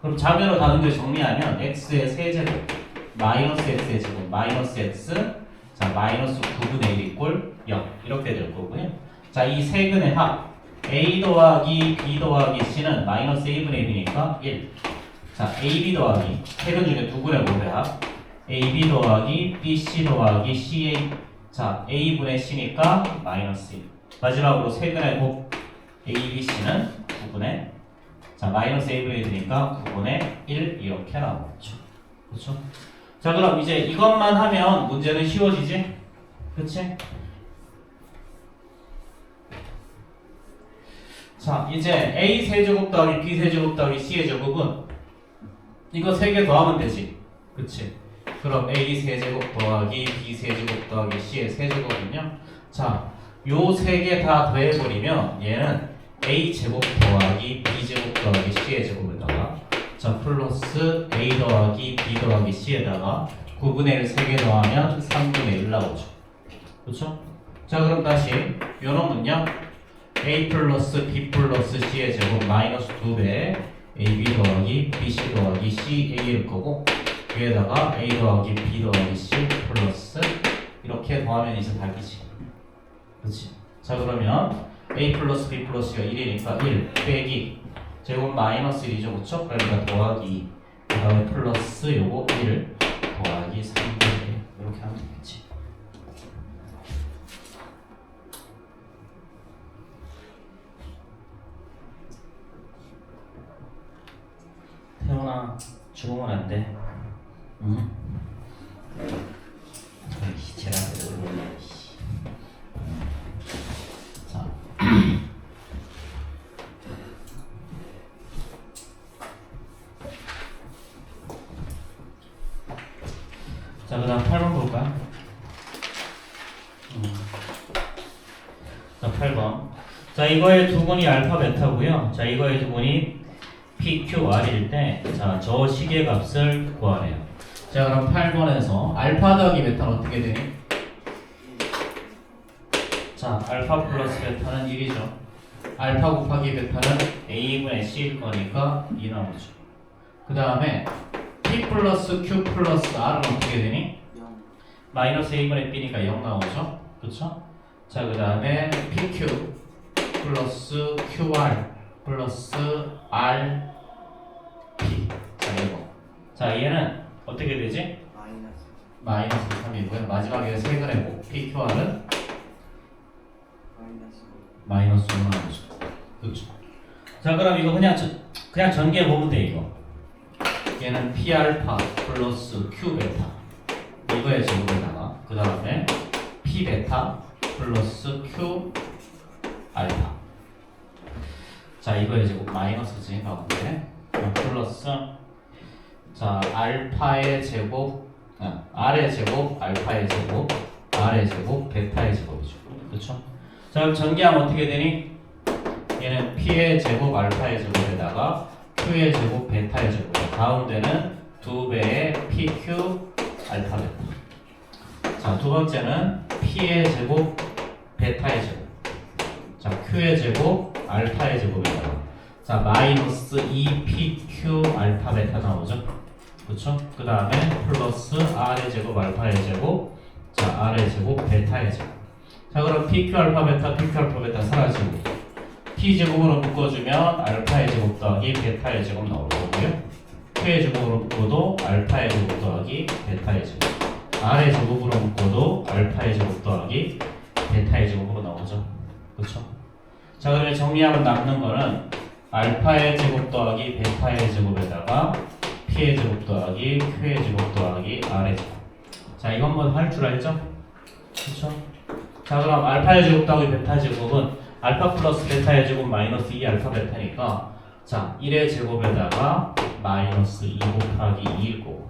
그럼 자변으로 다른 걸 정리하면 X의 세제곱 마이너스 X의 제곱 마이너스 X 자 마이너스 9분의 1 이꼴 0 이렇게 될 거고요. 자, 이 세 근의 합 A 더하기 B 더하기 C는 마이너스 A분의 1이니까 1. 자, AB 더하기 세 근 중에 두 근의 곱의 합 AB 더하기 BC 더하기 CA 자 A분의 C니까 마이너스 1. 마지막으로 세 근의 곱 ABC는 9분의 자 마이너스 A분의 1이니까 9분의 1 이렇게 나오겠죠. 그렇죠? 자, 그럼 이제 이것만 하면 문제는 쉬워지지? 그치? 자, 이제 A 세제곱 더하기 B 세제곱 더하기 C의 제곱은 이거 세 개 더하면 되지? 그치? 그럼 A 세제곱 더하기 B 세제곱 더하기 C의 세제곱은요? 자, 요 세 개 다 더해버리면 얘는 A 제곱 더하기 B 제곱 더하기 C의 제곱에다가 자 플러스 A 더하기 B 더하기 C에다가 9분의 1 3개 더하면 3분의 1 나오죠. 그렇죠? 자, 그럼 다시 요 놈은요 A 플러스 B 플러스 C의 제곱 마이너스 2배 AB 더하기 BC 더하기 CA일 거고 위에다가 A 더하기 B 더하기 C 플러스 이렇게 더하면 이제 답이지. 그렇지? 자, 그러면 A 플러스 B 플러스가 1이니까 1 빼기 제곱 마이너스 1이죠. 그쵸? 그러니까 더하기 그 다음에 플러스 요거 1 더하기 3분의 1 이렇게 하면 되겠지. 태훈아 죽으면 안 돼. 응? 제가 그러네. 자. 자, 그 다음 8번 볼까요? 자, 8번. 자, 이거의 두 분이 알파 베타고요. 자, 이거의 두 분이 PQR일 때, 자, 저 식의 값을 구하래요. 자, 그럼 8번에서 알파 더하기 베타는 어떻게 되니? 자, 알파 플러스 베타는 1이죠. 알파 곱하기 베타는 A분의 C일 거니까 2 나오죠. 그 다음에 P 플러스 Q 플러스 R은 어떻게 되니? 0. 마이너스 A분의 B니까 0 나오죠. 그쵸? 자, 그 다음에 PQ 플러스 QR 플러스 RP 자, 이거. 자, 얘는 어떻게 되지? 마이너스. 마이너스 3이고요. 마지막에 세근의 곱 PQR은 마이너스. 마이너스 5 나오죠. 그렇죠. 자, 그럼 이거 그냥 전개 보면 돼 이거. 얘는 P 알파 플러스 Q 베타 이거의 제곱에다가 그 다음에 P 베타 플러스 Q 알파. 자, 이거의 제곱 마이너스지 가운데 플러스 자 알파의 제곱 R의 제곱 알파의 제곱 R의 제곱 베타의 제곱이죠. 그렇죠? 자, 그럼 전개하면 어떻게 되니? 얘는 P의 제곱 알파의 제곱에다가 Q의 제곱 베타의 제곱 가운데는 2배의 PQ 알파 베타. 자, 두 번째는 P의 제곱 베타의 제곱 자 Q의 제곱 알파의 제곱에다가 자 마이너스 2PQ 알파 베타 나오죠. 그쵸? 그 다음에 플러스 R의 제곱 알파의 제곱 자 R의 제곱 베타의 제곱. 자, 그럼 PQ 알파 베타 PQ 알파 베타 사라지고 P 제곱으로 묶어주면 알파의 제곱 더하기 베타의 제곱 나올 거고요. Q의 제곱으로 묶어도 알파의 제곱 더하기 베타의 제곱 R의 제곱으로 묶어도 알파의 제곱 더하기 베타의 제곱으로 나오죠. 그쵸? 자, 그러면 정리하면 남는 거는 알파의 제곱 더하기 베타의 제곱에다가 P의 제곱 더하기 Q의 제곱 더하기 R의 제곱. 자, 이건 뭐 할 줄 알죠? 그쵸? 자, 그럼 알파의 제곱 더하기 베타의 제곱은 알파 플러스 베타의 제곱 마이너스 2 알파 베타니까 자 1의 제곱에다가 마이너스 2 곱하기 2고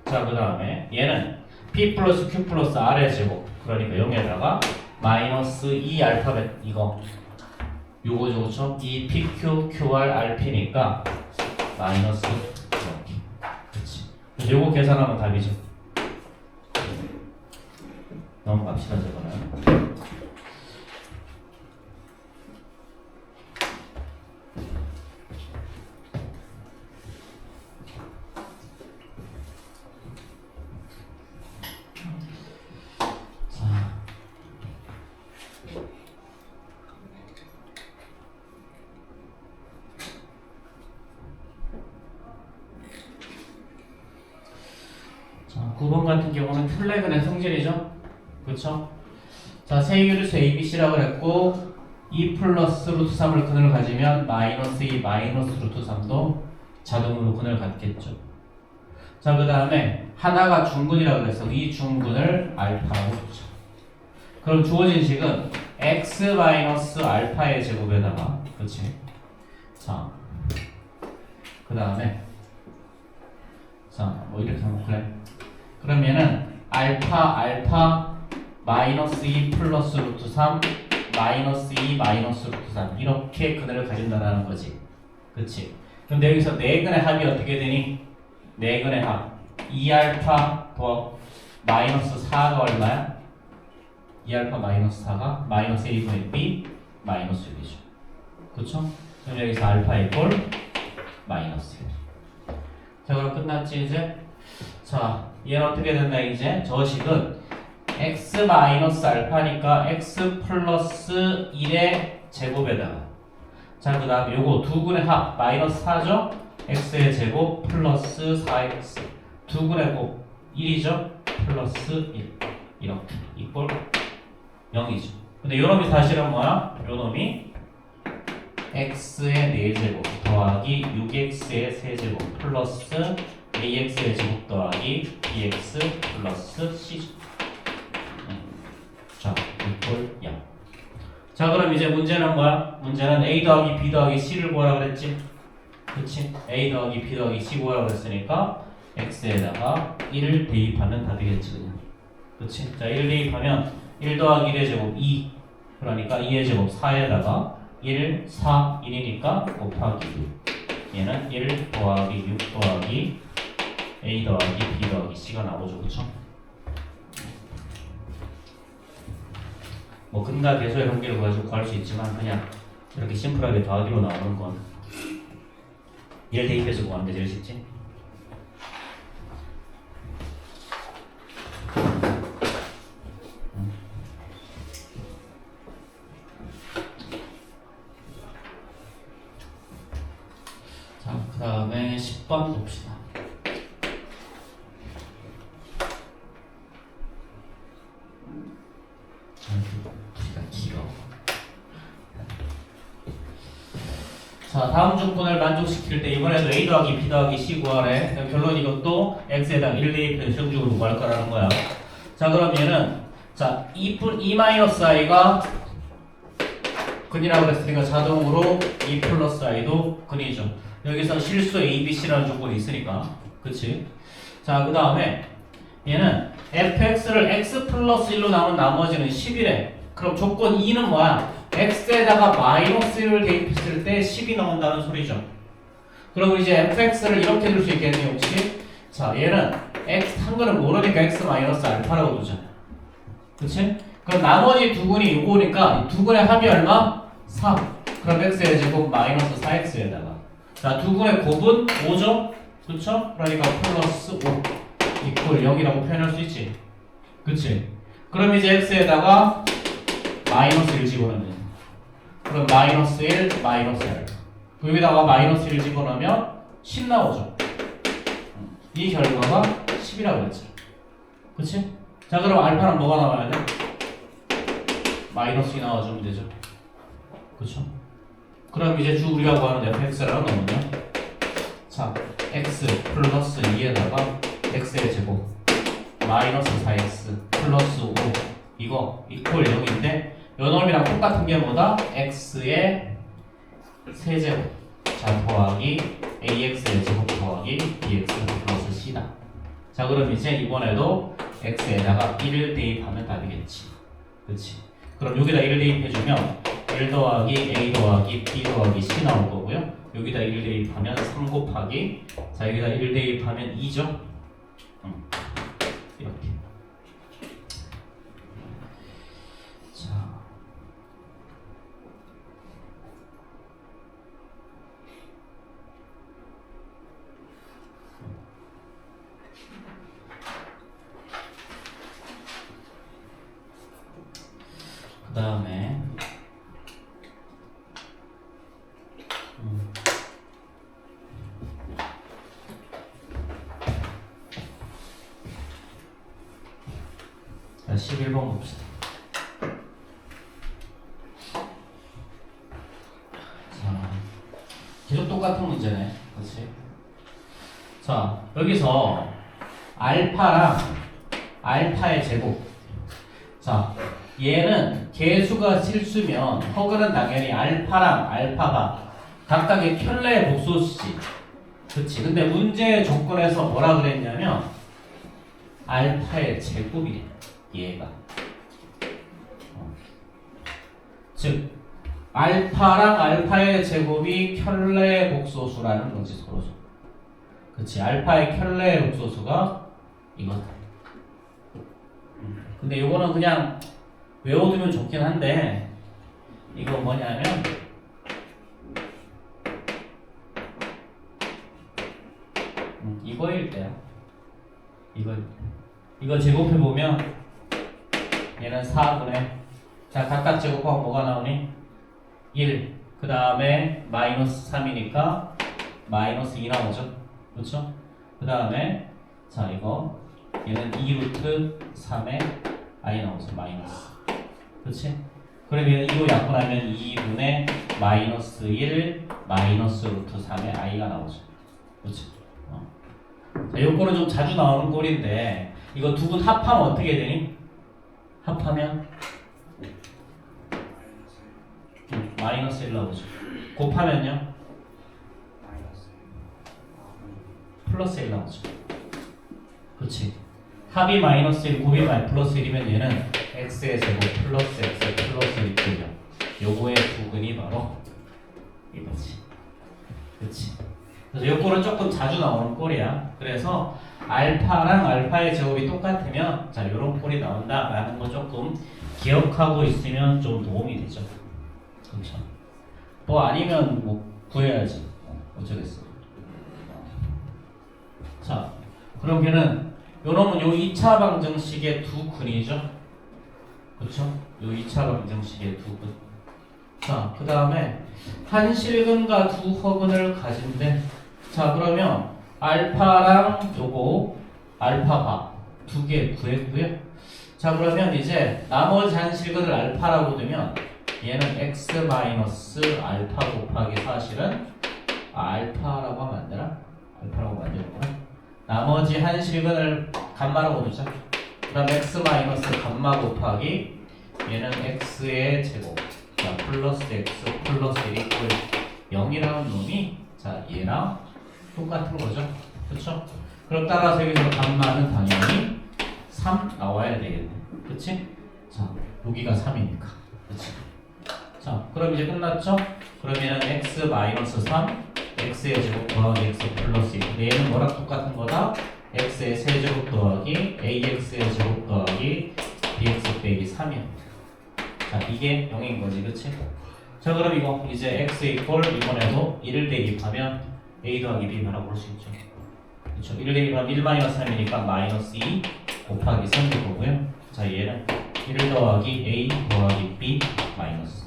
자 그 다음에 얘는 P 플러스 Q 플러스 R의 제곱 그러니까 0에다가 마이너스 2 알파 베타 이거 요거죠. 그쵸? 2 PQ QR RP니까 마이너스 이렇게 그치 그래서 요거 계산하면 답이죠. 넘어갑시다. 저거는 자, 9번 같은 경우는 플래그의 성질이죠. 그쵸? 자, 세유리수 ABC라고 그랬고 2 플러스 루트 3을 근을 가지면 마이너스 2 마이너스 루트 3도 자동으로 근을 갖겠죠. 자, 그 다음에 하나가 중근이라고 그래서 이 중근을 알파라고 부르죠. 그럼 주어진 식은 x 마이너스 알파의 제곱에다가 그치? 자, 그 다음에 자, 뭐 이렇게 하면 그래. 그러면은 알파 마이너스 2 플러스 루트 3 마이너스 2 마이너스 루트 3 이렇게 근을 가진다는 거지. 그치? 근데 여기서 네 근의 합이 어떻게 되니? 네 근의 합 2알파 더 마이너스 4가 얼마야? 2알파 마이너스 4가 마이너스 1분의 b 마이너스 1이죠. 그쵸? 그럼 여기서 알파 이꼴 마이너스 1. 자, 그럼 끝났지 이제? 자, 얘는 어떻게 된다 이제? 저 식은 x 마이너스 알파니까 x 플러스 1의 제곱에다가 자, 그 다음에 요거 두 근의 합 마이너스 4죠? x의 제곱 플러스 4x 두 근의 곱 1이죠? 플러스 1 이렇게 이꼴 0이죠. 근데 요놈이 사실은 뭐야? 요놈이 x의 4제곱 더하기 6x의 세제곱 플러스 ax의 제곱 더하기 bx 플러스 c죠. 자, 이꼴 0. 자, 그럼 이제 문제는 뭐야? 문제는 a 더하기 b 더하기 c를 구하라 그랬지? 그치? a 더하기 b 더하기 c 구하라 그랬으니까 x에다가 1을 대입하면 다 되겠지 그냥. 그치? 자, 1 대입하면 1 더하기 1의 제곱 2 그러니까 2의 제곱 4에다가 1, 4, 1이니까 곱하기 6 얘는 1 더하기 6 더하기 a 더하기 b 더하기 c가 나오죠. 그쵸? 뭐 근과 계수의 관계를 가지고 구할 수 있지만 그냥 이렇게 심플하게 더하기로 나오는 건 1 대입해서 구하는 게 제일 쉽지? 자, 그 다음에 10번 봅시다. 다음 조건을 만족시킬 때 이번에도 A 더하기 B 더하기 C 구하래. 결론 이것도 X에다가 1 대입해서 정식으로 구할 거라는 거야. 자, 그럼 얘는 자, E-I가 근이라고 그랬으니까 자동으로 E 플러스 I도 근이죠. 여기서 실수 A, B, C라는 조건이 있으니까. 그치? 자, 그 다음에 얘는 fx를 x 플러스 1로 나온 나머지는 10이래. 그럼 조건 2는 뭐야? x에다가 마이너스 1을 대입했을 때 10이 나온다는 소리죠. 그럼 이제 fx를 이렇게 둘 수 있겠니 혹시? 자, 얘는 x 한 거는 모르니까 x 마이너스 알파라고 두잖아. 그치? 그럼 나머지 두 근이 요거니까 두 근의 합이 얼마? 3. 그럼 x의 제곱 마이너스 4x에다가 자, 두 근의 곱은 5죠? 그쵸? 그러니까 플러스 5 이퀄 0이라고 표현할 수 있지. 그치? 그럼 이제 x에다가 마이너스 1 집어넣으면 돼. 그럼 마이너스 1, 마이너스 1 여기다가 마이너스 1 집어넣으면 10 나오죠. 이 결과가 10이라고 그랬죠. 그치? 자, 그럼 알파는 뭐가 나와야 돼? 마이너스 2 나와주면 되죠. 그쵸? 그럼 이제 우리가 구하는 fx라고 넣으면 자, x 플러스 2에다가 x의 제곱 마이너스 4x 플러스 5 이거 이퀄 0인데 요 놈이랑 똑같은 게 뭐다? x의 세제곱 자 더하기 ax의 제곱 더하기 bx 플러스 c다. 자, 그럼 이제 이번에도 x에다가 1을 대입하면 답이겠지. 그치? 그럼 여기다 1을 대입해주면 1 더하기 a 더하기 b 더하기 c 나올 거고요. 여기다 1 대입하면 3 곱하기 자 여기다 1 대입하면 2죠. 이렇게. 자, 그 다음에 자, 11번 봅시다. 자, 계속 똑같은 문제네. 그렇지? 자, 여기서 알파랑 알파의 제곱 자, 얘는 개수가 실수면 허그는 당연히 알파랑 알파가 각각의 켤레의 복소수지. 그치? 근데 문제의 조건에서 뭐라 그랬냐면 알파의 제곱이래. 얘가 즉 알파랑 알파의 제곱이 켤레의 복소수라는 거지 서로. 그치? 알파의 켤레의 복소수가 이거다. 근데 요거는 그냥 외워두면 좋긴 한데 이거 뭐냐면 이거일 때야. 이거 제곱해보면 얘는 4분의 자 각각 제곱하면 뭐가 나오니? 1 그 다음에 마이너스 3이니까 마이너스 2 나오죠. 그렇죠? 그 다음에 자 이거 얘는 2루트 3에 i 나오죠. 마이너스 그렇지? 그러면 이거 약분하면 2분의 마이너스 1 마이너스 루트 3에 i가 나오죠. 그렇지? 자, 요거는 좀 자주 나오는 꼴인데 이거 두 분 합하면 어떻게 되니? 합하면 마이너스 1 나오죠. 곱하면요? 플러스 1 나오죠. 그렇지? 합이 마이너스 1, 곱이 플러스 1이면 얘는 x의 제곱 플러스 x 플러스 1이고요. 요거의 부근이 바로 이거지. 그렇지? 그래서 요거는 조금 자주 나오는 꼴이야. 그래서 알파랑 알파의 제곱이 똑같으면 자 요런 꼴이 나온다라는 거 조금 기억하고 있으면 좀 도움이 되죠. 그렇죠? 뭐 아니면 뭐 구해야지. 어쩌겠어. 자, 그럼 걔는 요놈은 요 2차 방정식의 두 근이죠. 그렇죠? 요 2차 방정식의 두 근. 자, 그 다음에 한 실근과 두 허근을 가진대. 자, 그러면 알파랑 요거 알파바 두 개 구했고요. 자, 그러면 이제 나머지 한 실근을 알파라고 두면 얘는 x 마이너스 알파 곱하기 사실은 알파라고 하면 안 되나? 알파라고 만들었구나. 나머지 한 실근을 감마라고 두자. 그 다음 x 마이너스 감마 곱하기 얘는 x의 제곱. 자, 플러스 x 플러스 1 이퀄 0이라는 놈이 자, 얘랑 똑같은 거죠. 그쵸? 그럼 따라서 여기서 감마는 당연히 3 나와야 되겠네. 그치? 자, 여기가 3이니까. 그치? 자, 그럼 이제 끝났죠? 그러면은 x 마이너스 3, x의 제곱 더하기 x 플러스 1. 얘는 뭐랑 똑같은 거다? x의 세제곱 더하기 ax의 제곱 더하기 bx 빼기 3이야. 자, 이게 0인 거지, 그치? 자, 그럼 이거 이제 x 이퀄 이번에도 1을 대입하면 a 더하기 b라고 볼 수 있죠. 그쵸? 1을 대입하면 1 마이너스 3이니까 마이너스 2 곱하기 3일 거고요. 자, 얘는 1 더하기 a 더하기 b 마이너스.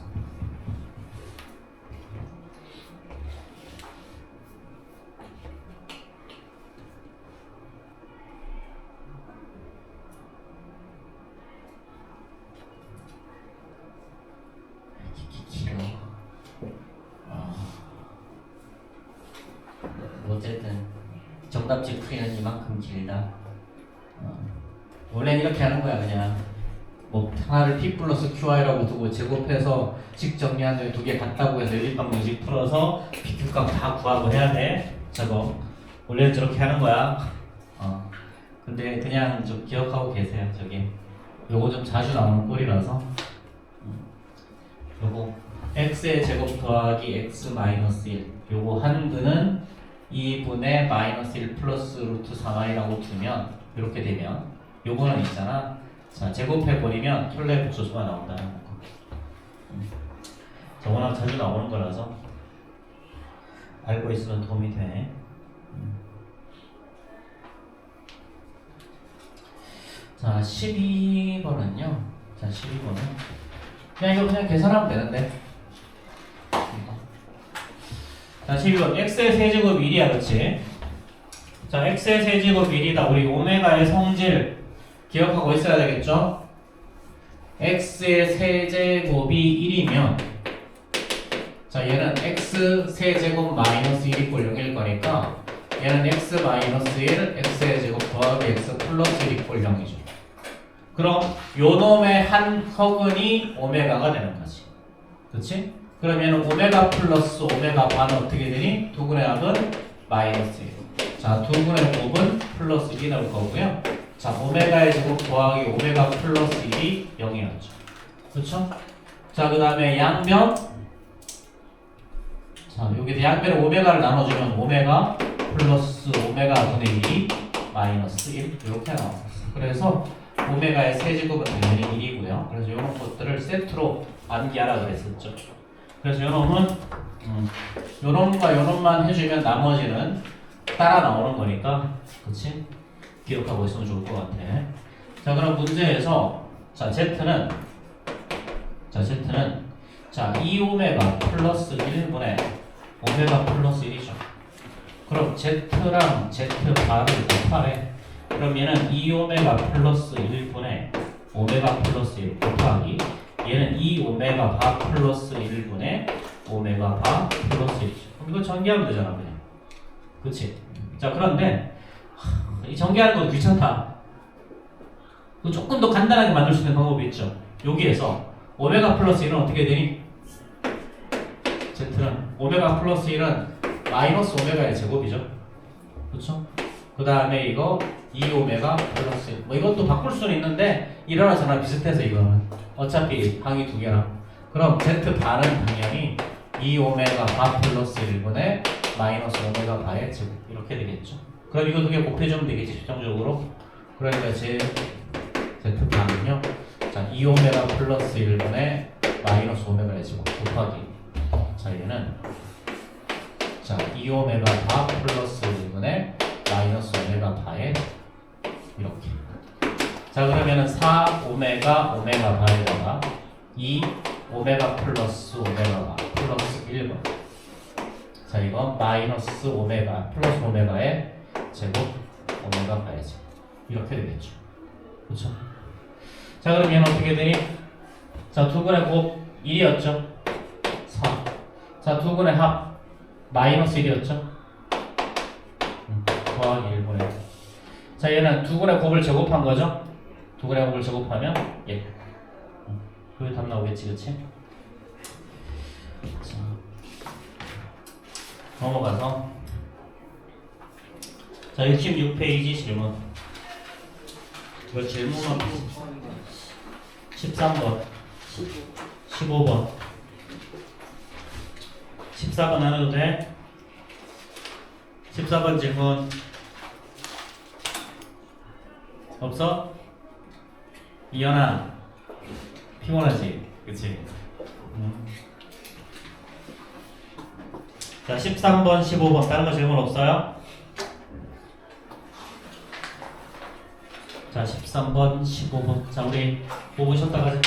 어쨌든 정답지 풀이는 이만큼 길다. 원래는 이렇게 하는 거야. 그냥 뭐 하나를 p 플러스 qi라고 두고 제곱해서 식 정리한 다음에 두 개 같다고 해서 일방정식 풀어서 pq값 다 구하고 해야 돼. 저거 원래는 저렇게 하는 거야. 근데 그냥 좀 기억하고 계세요. 저기 요거 좀 자주 나오는 꼴이라서 요거 x의 제곱 더하기 x 마이너스 1 요거 한근은 2분의 마이너스 1 플러스 루트 3i라고 두면 이렇게 되면 요거는 있잖아. 자, 제곱해버리면 켤레 복소수가 나온다는 거. 저거는 자주 나오는 거라서 알고 있으면 도움이 돼. 자, 12번은요. 자, 12번은 그냥 이거 그냥 계산하면 되는데. 자, 12번 x의 세제곱 1이야, 그렇지? 자, x의 세제곱 1이다. 우리 오메가의 성질 기억하고 있어야 되겠죠? x의 세제곱이 1이면 자, 얘는 x 세제곱 마이너스 1 이꼴 0일 거니까 얘는 x 마이너스 1 x의 제곱 더하기 x 플러스 1 이꼴 0이죠. 그럼 요 놈의 한 허근이 오메가가 되는 거지. 그렇지? 그러면 오메가 플러스 오메가 반은 어떻게 되니? 두분의 합은 마이너스 1. 자, 두분의 곱은 플러스 1이 나올 거고요. 자, 오메가의 제곱 더하기 오메가 플러스 1이 0이었죠. 그렇죠? 자, 그 다음에 양변. 자, 여기서 양변에 오메가를 나눠주면 오메가 플러스 오메가 분의 1이 마이너스 1 이렇게 나왔었어. 그래서 오메가의 세제곱은 당연히 1이고요. 그래서 이런 것들을 세트로 암기하라 그랬었죠. 그래서 요놈은 요놈과 요놈만 해주면 나머지는 따라 나오는 거니까, 그치? 기억하고 있으면 좋을 것 같아. 자, 그럼 문제에서 자, Z는 자, 2오메가 플러스 1분의 오메가 플러스 1이죠. 그럼 Z랑 Z 바를 곱하래. 그럼 얘는 2오메가 플러스 1분의 오메가 플러스 1 곱하기 얘는 2오메가 바 플러스 1분의 오메가 바 플러스 1이죠. 그럼 이거 전개하면 되잖아, 그냥. 그치? 자, 그런데 이 전개하는 거 귀찮다. 조금 더 간단하게 만들 수 있는 방법이 있죠. 여기에서 오메가 플러스 1은 어떻게 되니? Z는 오메가 플러스 1은 마이너스 오메가의 제곱이죠. 그렇죠? 그 다음에 이거 2오메가 플러스 1. 뭐 이것도 바꿀 수는 있는데 일어나 저나 비슷해서 이거는 어차피 방이 두 개라. 그럼 Z 바는 당연히 2오메가 바 플러스 1분의 마이너스 오메가 바의 제곱 이렇게 되겠죠. 그럼 이거 두 개 곱해주면 되겠지, 최종적으로. 그러니까 Z 바는요, 자, 2오메가 플러스 1분의 마이너스 오메가의 제곱 곱하기 자, 얘는 자, 2오메가 바 플러스 1분의 마이너스 오메가 바에 이렇게. 자, 그러면은 4오메가 오메가 바에다가 2오메가 플러스 오메가 바 플러스 1번. 자, 이건 마이너스 오메가 플러스 오메가의 제곱 오메가 바의 제곱 이렇게 되겠죠. 그렇죠? 자, 그럼 얘는 어떻게 되니? 자, 두 근의 곱 1이었죠? 4. 자, 두 근의 합 마이너스 1이었죠? 더하기 1분의. 자, 얘는 두근의 곱을 제곱한 거죠? 두근의 곱을 제곱하면 예. 그게 답 나오겠지, 그치? 자, 넘어가서 자, 66페이지 질문. 이거 질문은 13번, 15번, 14번 안 해도 돼? 14번 질문 없어? 이현아 피곤하지? 그치? 자, 13번, 15번 다른 거 질문 없어요? 자, 13번, 15번. 자, 우리 5분 쉬었다 가자.